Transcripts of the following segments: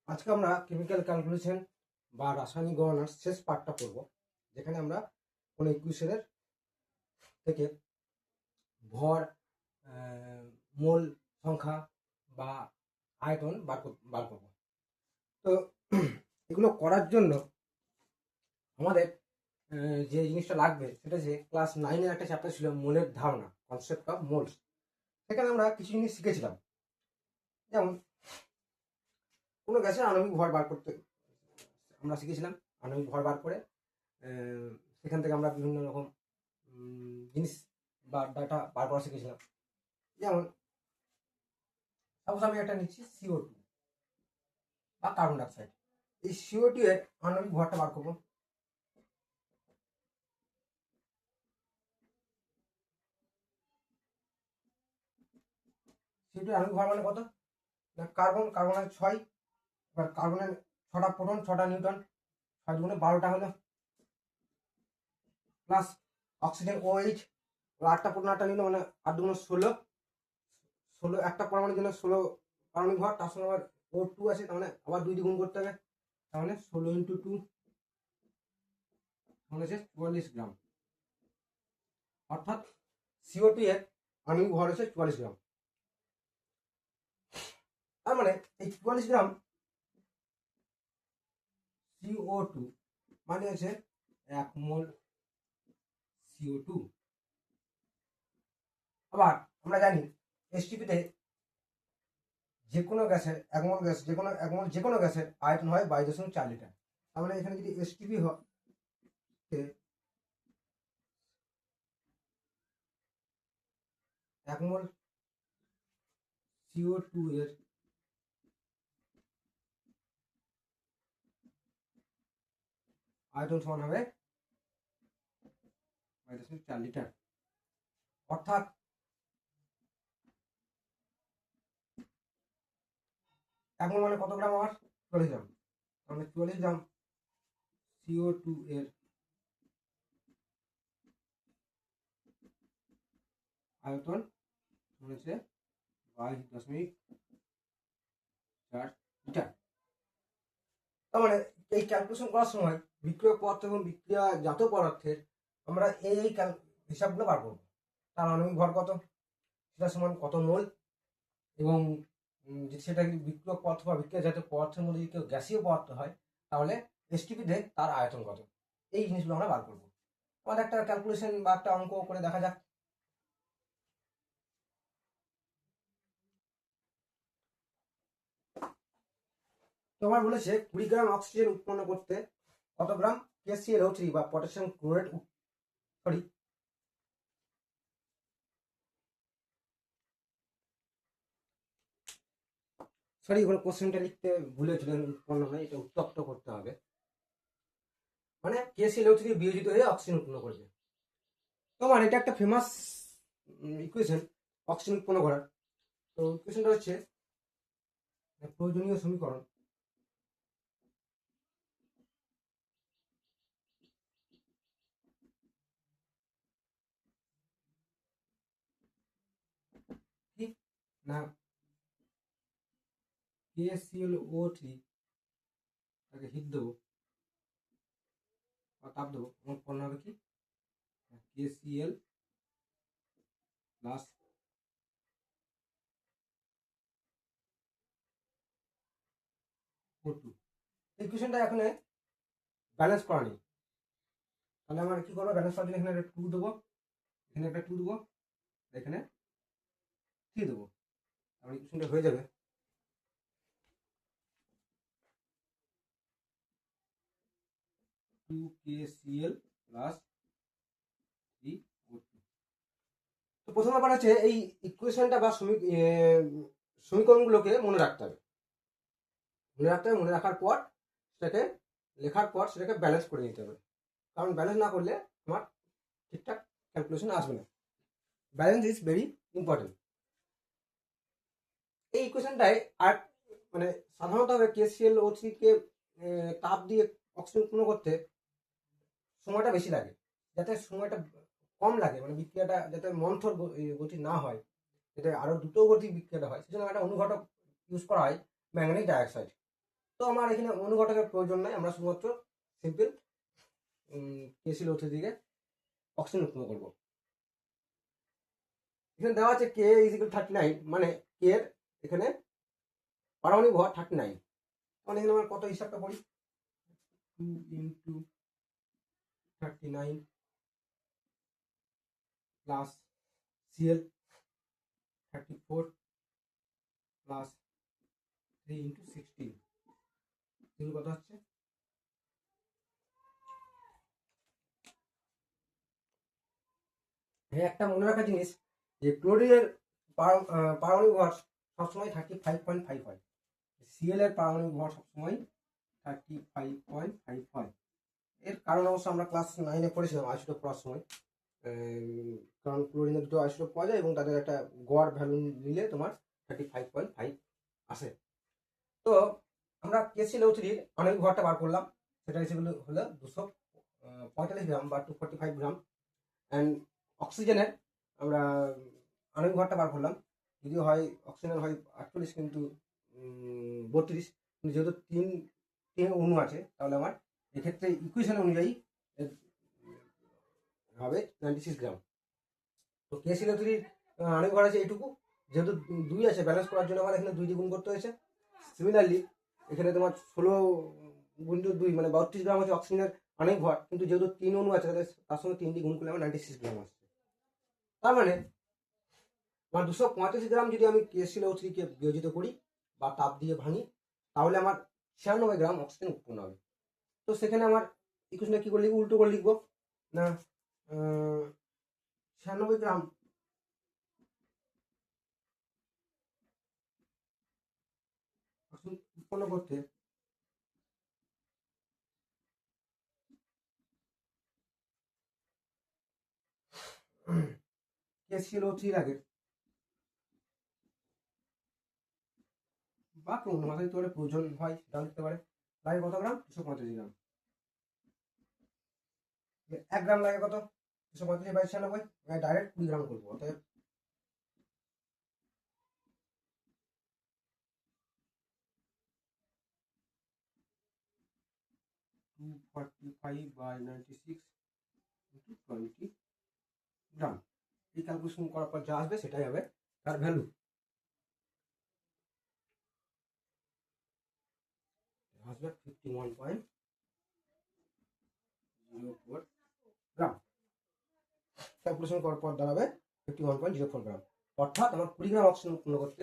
আজকে আমরা chemical calculation বা রাসায়নিক গণনার শেষ পার্টটা পড়ব, যেখানে আমরা কোনো ইকুয়েশনের থেকে ভর, মোল সংখ্যা বা আয়তন বার করব। তো এগুলো করার জন্য আমাদের যে জিনিসটা লাগবে সেটা যে ক্লাস 9-এর একটা চ্যাপ্টার ছিল মোলের ধারণা, কনসেপ্ট অফ মোলস। সেখানে আমরা কিছু জিনিস শিখেছিলাম, যেমন কোনো গ্যাসের আণবিক ভর বার করতে আমরা শিখেছিলাম। আণবিক ভর বার করে সেখান থেকে আমরা বিভিন্ন রকম জিনিস বা ডাটা বার করা শিখেছিলাম। যেমন সাপোজ আমি একটা নিচ্ছি CO2 বা কার্বন ডাইঅক্সাইড। এই CO2 এর আণবিক ভরটা বার করবো। CO2 এর আণবিক ভর মানে কত? না, কার্বনের 6, এবার কার্বনের 6টা প্রোটন 6টা নিউট্রন, 6 গুণে 12টা হলো, প্লাস অক্সিজেন OH 8টা প্রোটন 8টা নিউট্রন, মানে 8 দুগুণে 16 একটা পরমাণুর জন্য 16 পারমাণবিক ভর। তার সঙ্গে আবার O2 আছে, তার মানে আবার 2 দিয়ে গুণ করতে হবে, তার মানে 16 × 2 হচ্ছে 44 গ্রাম। অর্থাৎ CO2 এর আণবিক ভর হচ্ছে 44 গ্রাম। তার মানে এই 44 গ্রাম CO2 মানে হচ্ছে 1 মোল CO2। আবার আমরা জানি এসটিপিতে যে কোনো গ্যাসের 1 মোল গ্যাস, যে কোনো গ্যাসের আয়তন হয় 22.4 লিটার। তার মানে এখানে যদি এসটিপি হয় 1 মোল CO2 এর আয়তন সমান হবে 22.4 লিটার। অর্থাৎ 1 মোল মানে কত গ্রাম? আমার 44 গ্রাম। মানে 44 গ্রাম CO2 এর আয়তন হচ্ছে 22.4 লিটার। তার মানে এই ক্যালকুলেশন করার সময় বিক্রিয়ক পদার্থ এবং বিক্রিয়াজাত পদার্থের আমরা এই হিসাবগুলো বার করবো। তার আণবিক ভর কত, সেটা সমান কত মোল, এবং সেটা যদি বিক্রিয়ক পদার্থ বা বিক্রিয়াজাত পদার্থের মধ্যে যদি কেউ গ্যাসীয় পদার্থ হয়, তাহলে এসটিপিতে তার আয়তন কত, এই জিনিসগুলো আমরা বার করবো। আমাদের একটা ক্যালকুলেশন বা একটা অঙ্ক করে দেখা যাক। তোমার বলেছে 20 গ্রাম অক্সিজেন উৎপন্ন করতে কত গ্রাম KClO3 বা পটাশিয়াম ক্লোরাইড, সরি ওখানে কোশ্চেনটা লিখতে ভুলেছিলেন, উৎপন্ন নয়, এটা উত্তপ্ত করতে হবে। মানে KClO3 বিয়োজিত হয়ে অক্সিজেন উৎপন্ন করবে। তোমার এটা একটা ফেমাস ইকুয়েশন অক্সিজেন উৎপন্ন করার। তো ইকুয়েশনটা হচ্ছে প্রয়োজনীয় সমীকরণ কি না, KClO3 তাকে হিট দেবো বা তাপ দেবো, উৎপন্ন হবে কি KCl প্লাস O2। ইকুয়েশনটা এখানে ব্যালেন্স করা নেই, তাহলে আমার কি করবো? ব্যালেন্স করার জন্য এখানে একটা 2 দেবো, এখানে একটা 2 দেবো, এখানে 3 দেবো, আমার ইকুয়েশনটা হয়ে যাবে 2KCl প্লাস 3O2। তো প্রথম ব্যাপার হচ্ছে এই ইকুয়েশনটা বা সমীকরণগুলোকে মনে রাখতে হবে। মনে রাখার পর সেটাকে লেখার পর সেটাকে ব্যালেন্স করে নিতে হবে, কারণ ব্যালেন্স না করলে আমার ঠিকঠাক ক্যালকুলেশন আসবে না। Balance is very important. এই ইকুয়েশনটায় আর মানে সাধারণত KClO3 কে তাপ দিয়ে অক্সিজেন উৎপন্ন করতে সময়টা বেশি লাগে, যাতে সময়টা কম লাগে, মানে বিক্রিয়াটা যাতে মন্থর গতি না হয়, যাতে আরো দ্রুত গতি বিক্রিয়াটা হয়, সেজন্য একটা অনুঘটক ইউজ করা হয় ম্যাঙ্গানিজ ডাইঅক্সাইড। তো আমার এখানে অনুঘটকের প্রয়োজন নাই, আমরা শুধুমাত্র সিম্পল KCl দিকে অক্সিজেন উৎপন্ন করবো। এখানে দেওয়া আছে K = 39, মানে কে এর এখানে পারমাণবিক ভর 39। মানে এখানে আমরা কত হিসাবটা করি, 2 × 39 প্লাস Cl 34 প্লাস 3 × 16, এগুলো কত হচ্ছে? একটা মনে রাখার জিনিস যে ক্লোরিনের পারমাণবিক ভর সবসময় 35.5 হয়, Cl এর পারমাণবিক ভর সবসময় 35.5 হয়। এর কারণ অবশ্য আমরা ক্লাস 9-এ পড়েছিলাম আইসোটোপ পড়ার সময়, কারণ ক্লোরিনের দুটো আইসোটোপ পাওয়া যায় এবং তাদের একটা গড় ভ্যালু নিলে তোমার 35.5 আসে। তো আমরা KCl আণবিক ভরটা বার করলাম, সেটা হিসেবে হলো 245 গ্রাম বা 245 গ্রাম। অ্যান্ড অক্সিজেনের আমরা আণবিক ভরটা বার করলাম, যদিও হয় অক্সিজেনের হয় 48 কিন্তু 32, কিন্তু যেহেতু তিন অণু আছে তাহলে আমার এক্ষেত্রে ইকুয়েশন অনুযায়ী হবে 96 গ্রাম। তো KCl আণবিক ভর আছে এইটুকু, যেহেতু 2 আছে ব্যালেন্স করার জন্য আমার এখানে 2 দিয়ে গুণ করতে হয়েছে। সিমিলারলি এখানে তোমার 16 × 2 মানে 32 গ্রাম হচ্ছে অক্সিজেনের আণবিক ভর, কিন্তু যেহেতু 3 অণু আছে তাহলে তার সঙ্গে 3 দিয়ে গুণ করলে আমার 96 গ্রাম আসছে। তার মানে 235 গ্রাম যদি আমি KCl কে বিয়োজিত করি বা তাপ দিয়ে ভাঙি, তাহলে আমার 96 গ্রাম অক্সিজেন উৎপন্ন হবে। তো সেখানে আমার ইকুয়েশনটা কি করে লিখবো, উল্টো করে লিখবো না, 96 গ্রাম অক্সিজেন উৎপন্ন করতে KCl লাগে বা কোনো মাথায় তো প্রয়োজন হয় সেটাও লিখতে পারে, লাগে কত গ্রাম, 235 গ্রাম। 1 গ্রাম লাগে কত, 235/96, ডাইরেক্ট 20 গ্রাম করবো। অতএব 245/96 × 20 গ্রাম। এই ক্যালকুলেশন করার পর যা আসবে সেটাই হবে তার ভ্যালু। আসবে 51.04 গ্রাম। ক্যালকুলেশন করার পর দাঁড়াবে 51.04 গ্রাম। অর্থাৎ আমার 20 গ্রাম অক্সিজেন উৎপন্ন করতে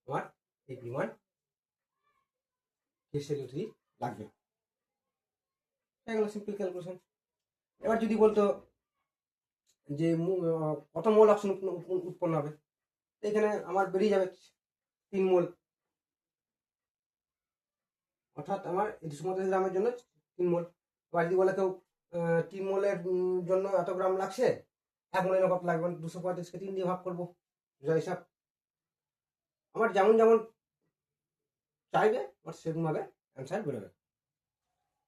আমার এই পরিমাণ KCl লাগবে। এগুলো সিম্পল ক্যালকুলেশন। এবার যদি বলতো যে কত মোল অক্সিজেন উৎপন্ন হবে, এখানে আমার বেরিয়ে যাবে 3 মোল, অর্থাৎ আমার 235 গ্রামের জন্য 3 মোল। এবার যদি বলে কেউ 3 মোলের জন্য এত গ্রাম লাগছে, 1 মোলের কত লাগবে, 235কে 3 দিয়ে ভাগ করবো, যা হিসাব আমার যেমন যেমন চাইবে আমার সেরকম ভাবে অ্যান্সার বেরোবে।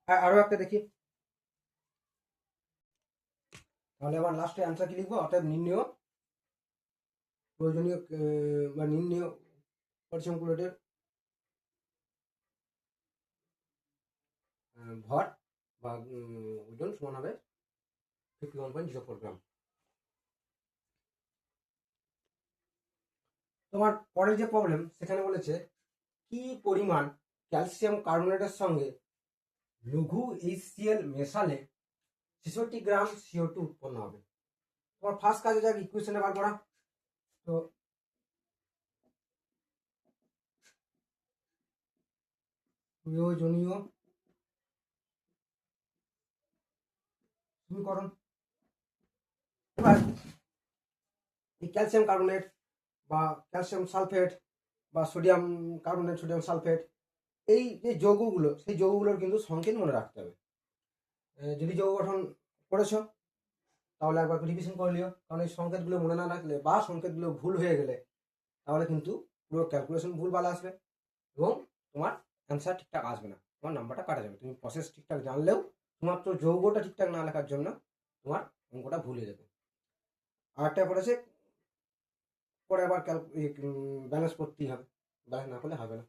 আরো একটা দেখি, তাহলে আবার লাস্টে অ্যান্সার কি লিখবো, অর্থাৎ নির্ণয় প্রয়োজনীয় বা নির্ণয় পরিশ্রম কুলেটের ভর বা ওজন সমান হবে 51.04 গ্রাম। তোমার পরের যে প্রবলেম সেখানে বলেছে কি পরিমাণ ক্যালসিয়াম কার্বনেটের সঙ্গে লঘু HCl মেশালে 66 গ্রাম CO2 উৎপন্ন হবে। তোমার ফার্স্ট কাজে যাক ইকুয়েশনে বার করা। তো প্রয়োজনীয় সমীকরণ, এবার এই ক্যালসিয়াম কার্বনেট বা ক্যালসিয়াম সালফেট বা সোডিয়াম কার্বনেট, সোডিয়াম সালফেট, এই যে যৌগগুলো সেই যৌগগুলোর কিন্তু সংকেত মনে রাখতে হবে। যদি যৌগ গঠন করেছ তাহলে একবার রিভিশন করে নিও, কারণ এই সংকেতগুলো মনে না রাখলে বা সংকেতগুলো ভুল হয়ে গেলে তাহলে কিন্তু পুরো ক্যালকুলেশন ভুলভাল আসবে এবং তোমার অ্যান্সার ঠিকঠাক আসবে না, তোমার নাম্বারটা কাটা যাবে। তুমি প্রসেস ঠিকঠাক জানলেও শুধুমাত্র যৌগটা ঠিকঠাক না লেখার জন্য তোমার অঙ্কটা ভুল হয়ে যাবে। আর একটা পড়েছে পরে আবার ব্যালেন্স করতেই হবে, ব্যালেন্স না করলে হবে না।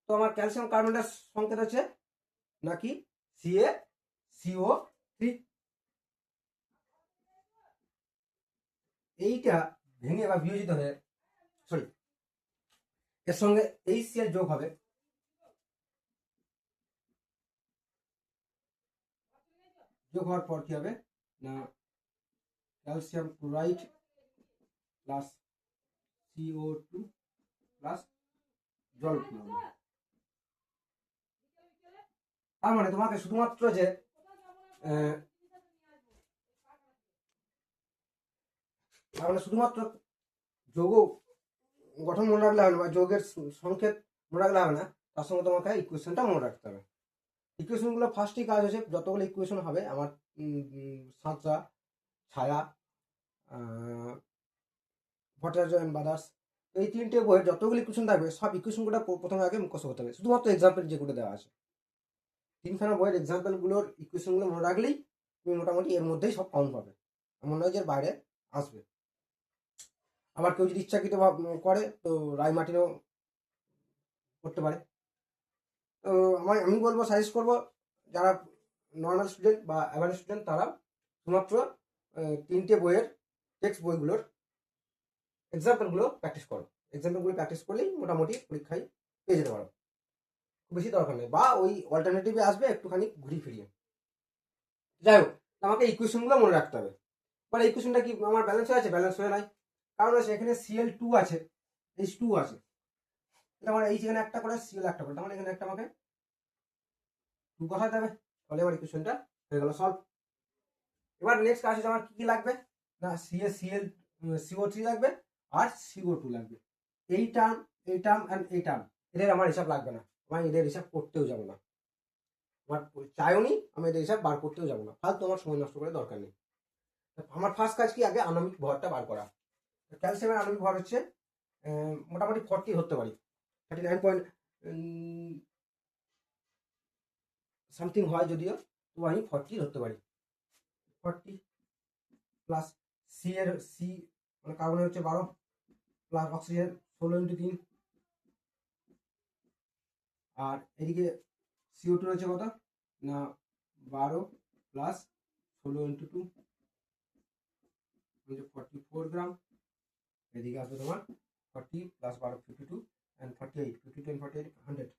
তো আমার ক্যালসিয়াম কার্বনেটের সংকেত হচ্ছে নাকি CaCO3। এইটা ভেঙে বা বিয়োজিত হয়ে সরি এর সঙ্গে HCl যোগ হবে, যোগ হওয়ার পর কি হবে না calcium chloride plus CO2 plus জল উৎপন্ন হবে। তার মানে তোমাকে শুধুমাত্র যে তার মানে শুধুমাত্র যৌগ গঠন মনে রাখলে হবে না, বা যৌগের সংকেত মনে রাখলে হবে না, তার সঙ্গে তোমাকে ইকুয়েশনটা মনে রাখতে হবে। ইকুয়েশনগুলো ফার্স্টই কাজ হচ্ছে, যতগুলো ইকুয়েশন হবে আমার সাঁতরা, ছায়া, ভট্টাচার্য এন্ড ব্রাদার্স, এই তিনটে বইয়ের যতগুলো ইকুয়েশন থাকবে সব ইকুয়েশনগুলো প্রথমে আগে মুখস্থ করতে হবে, শুধুমাত্র এক্সাম্পল যেগুলো দেওয়া আছে। তিনখানা বইয়ের এক্সাম্পলগুলোর ইকুয়েশনগুলো মনে রাখলেই তুমি মোটামুটি এর মধ্যেই সব কাউন্ট পাবে, এমন নয় যে বাইরে আসবে। আবার কেউ যদি ইচ্ছাকৃত করে তো রায় মার্টিনও করতে পারে। তো আমি বলবো, সাজেস্ট করবো যারা নর্মাল স্টুডেন্ট বা অ্যাভারেজ স্টুডেন্ট তারা শুধুমাত্র তিনটে বইয়ের টেক্সট বইগুলোর এক্সাম্পলগুলো প্র্যাকটিস করো। এক্সাম্পলগুলো প্র্যাকটিস করলেই মোটামুটি পরীক্ষায় পেয়ে যেতে পারো, খুব বেশি দরকার নেই, বা ওই অল্টারনেটিভে আসবে একটুখানি ঘুরিয়ে ফিরিয়ে। যাই হোক, আমাকে ইকুয়েশনগুলো মনে রাখতে হবে। এবার ইকুয়েশনটা কি আমার ব্যালেন্স হয়ে আছে? ব্যালেন্স হয়ে নাই, কারণ আছে এখানে Cl2 আছে, H2 আছে, এটা আমার এখানে একটা করে Cl একটা করে, তার মানে এখানে একটা আমাকে 2 বসাতে হবে, তাহলে আমার ইকুয়েশনটা হয়ে গেল সলভ। এবার নেক্সট কাজ হচ্ছে আমার কি কি লাগবে না CO3 লাগবে আর CO2 লাগবে। এই টার্ম অ্যান্ড এই টার্ম এদের আমার হিসাব লাগবে না, আমি এদের হিসাব করতেও যাবো না, আমার চাইও নি, আমি এদের হিসাব বার করতেও যাবো না, ফালতু আমার সময় নষ্ট করে দরকার নেই। আমার ফার্স্ট কাজ কি, আগে আণবিক ভরটা বার করা। ক্যালসিয়ামের আণবিক ভর হচ্ছে মোটামুটি 40 ধরতে পারি, 39 পয়েন্ট সামথিং হয় যদিও, তো আমি 40 ধরতে পারি। 40 প্লাস সি মানে কার্বনের হচ্ছে 12 প্লাস অক্সিজেন 16 × 3, আর এদিকে CO2 রয়েছে কত না 12 প্লাস 16 × 2 44 গ্রাম। এদিকে আসবে তোমার 40 প্লাস 12 52 and 48 52 and 48 100।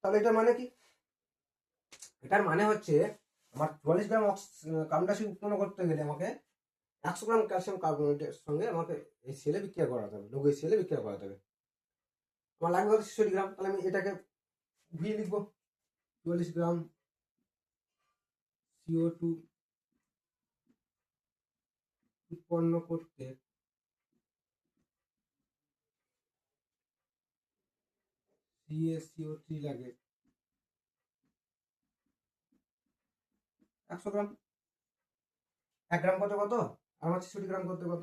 তাহলে এটার মানে কি? এটার মানে হচ্ছে আমার 44 গ্রাম কার্বন ডাইঅক্সাইড উৎপন্ন করতে গেলে আমাকে 100 গ্রাম ক্যালসিয়াম কার্বনেটের সঙ্গে আমাকে HCl বিক্রিয়া করাতে হবে, লঘু HCl বিক্রিয়া করাতে হবে। আমার লাগবে কত 66 গ্রাম, তাহলে আমি এটাকে ঘুরিয়ে লিখবো 44 গ্রাম CO2 উৎপন্ন করতে CaCO3 লাগে 100 গ্রাম। 1 গ্রাম কত কত, আর আমার 66 গ্রাম করতে কত,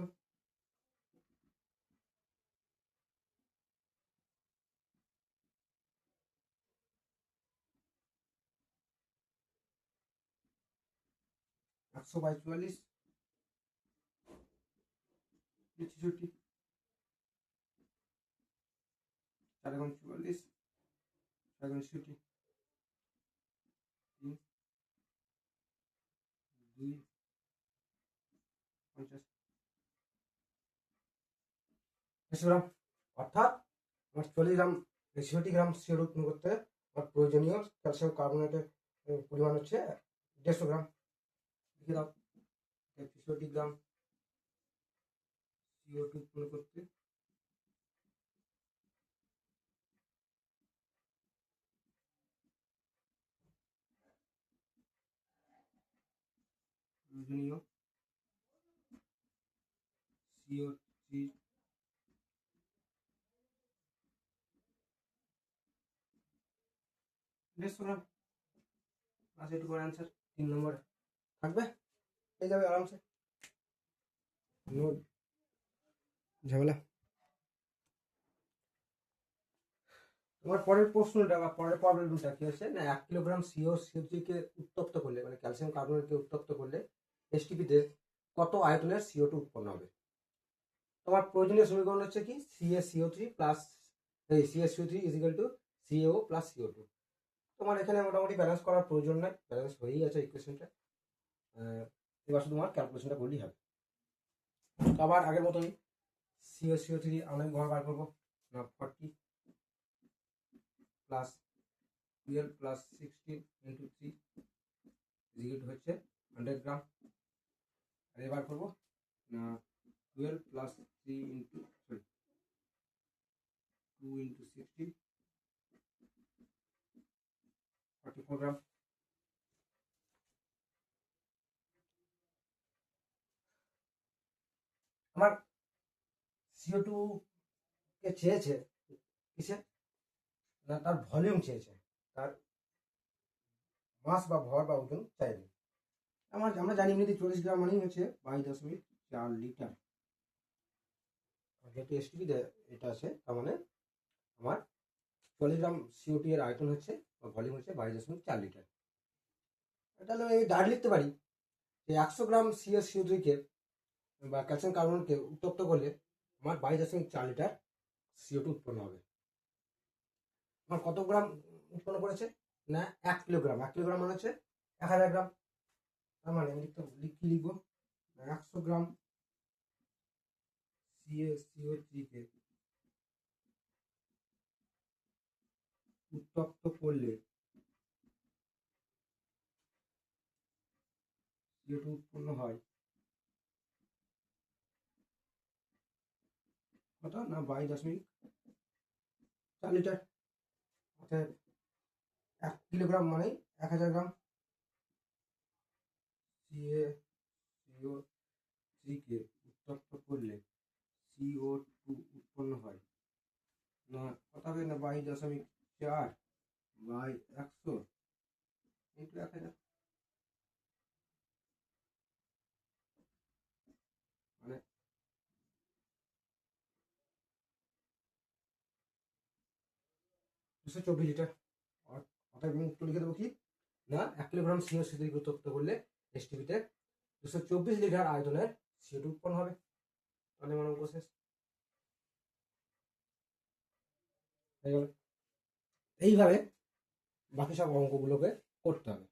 একশো বাই 44 66 4 × 44 4 × 66 3 2 50 গ্রাম, অর্থাৎ আমার 40 গ্রাম 66 গ্রাম CO2 উৎপন্ন করতে আমার প্রয়োজনীয় ক্যালসিয়াম কার্বনেটের পরিমাণ হচ্ছে 150 গ্রাম। লিখে দাও 66 গ্রাম CO2 উৎপন্ন করতে প্রয়োজনীয় CO3 150 গ্রাম। বাস এটুকু অ্যান্সার 3 নম্বর থাকবে, হয়ে যাবে আরামসে, নো ঝামেলা। তোমার পরের প্রশ্নটা বা পরের প্রবলেমটা কি হচ্ছে না 1 কিলোগ্রাম CO3 কে উত্তপ্ত করলে মানে ক্যালসিয়াম কার্বনেটকে উত্তপ্ত করলে এসটিপিতে কত আয়তনের CO2 উৎপন্ন হবে। তোমার প্রয়োজনীয় সমীকরণ হচ্ছে কি CaCO3 plus CaCO3 is equal to CaO plus CO2। তোমার এখানে মোটামুটি ব্যালেন্স করার প্রয়োজন নাই, ব্যালেন্স হয়েই আছে ইকুয়েশনটা। এবার শুধু তোমার ক্যালকুলেশনটা করলেই হবে। আবার আগের মতোই CaCO3 আমরা ঘর বার করবো না, 40 প্লাস 12 প্লাস 16 ইন্টু 3 ইকুয়াল হচ্ছে 100 গ্রাম। আর এবার করবো না 12 প্লাস 3 ইন্টু 2 ইন্টু 16 44 গ্রাম। আমার CO2 কে চেয়েছে কিসে না, তার ভলিউম চেয়েছে, তার মাস বা ভর বা ওজন চাইবে। আমরা জানি এমনিতে 40 গ্রাম মানেই হচ্ছে 22.4 লিটার। যেহেতু এসটিপি এটা আছে, তার মানে আমার 40 গ্রাম CO2 এর আয়তন হচ্ছে বা ভলিউম হচ্ছে 22.4 লিটার। তাহলে আমি ডাইরেক্ট লিখতে পারি যে 100 গ্রাম CaCO3 কে বা ক্যালসিয়াম কার্বনকে উত্তপ্ত করলে আমার 22.4 লিটার CO2 উৎপন্ন হবে। আমার কত গ্রাম উৎপন্ন করেছে না 1 কিলোগ্রাম। 1 কিলোগ্রাম মানে হচ্ছে 1000 গ্রাম। তার মানে আমি কি লিখবো 100 গ্রাম CaCO3 কে উত্তপ্ত করলে CO2 উৎপন্ন হয় কত না 22.4 লিটার। অর্থাৎ 1 কিলোগ্রাম মানে 1000 গ্রাম CaCO3 কে উত্তপ্ত করলে CO2 উৎপন্ন হয় না কত হবে না 22.4 বাই 100 ইন্টু 1000, মানে 224 লিটার। অর্থাৎ আমি উত্তর লিখে দেবো কি না 1 কিলোগ্রাম CO3 কে উত্তপ্ত করলে এসটিপিতে 224 লিটার আয়তনের CO2 উৎপন্ন হবে। তাহলে আমার অঙ্ক শেষ হয়ে গেল। এইভাবে বাকি সব অঙ্কগুলোকে করতে হবে।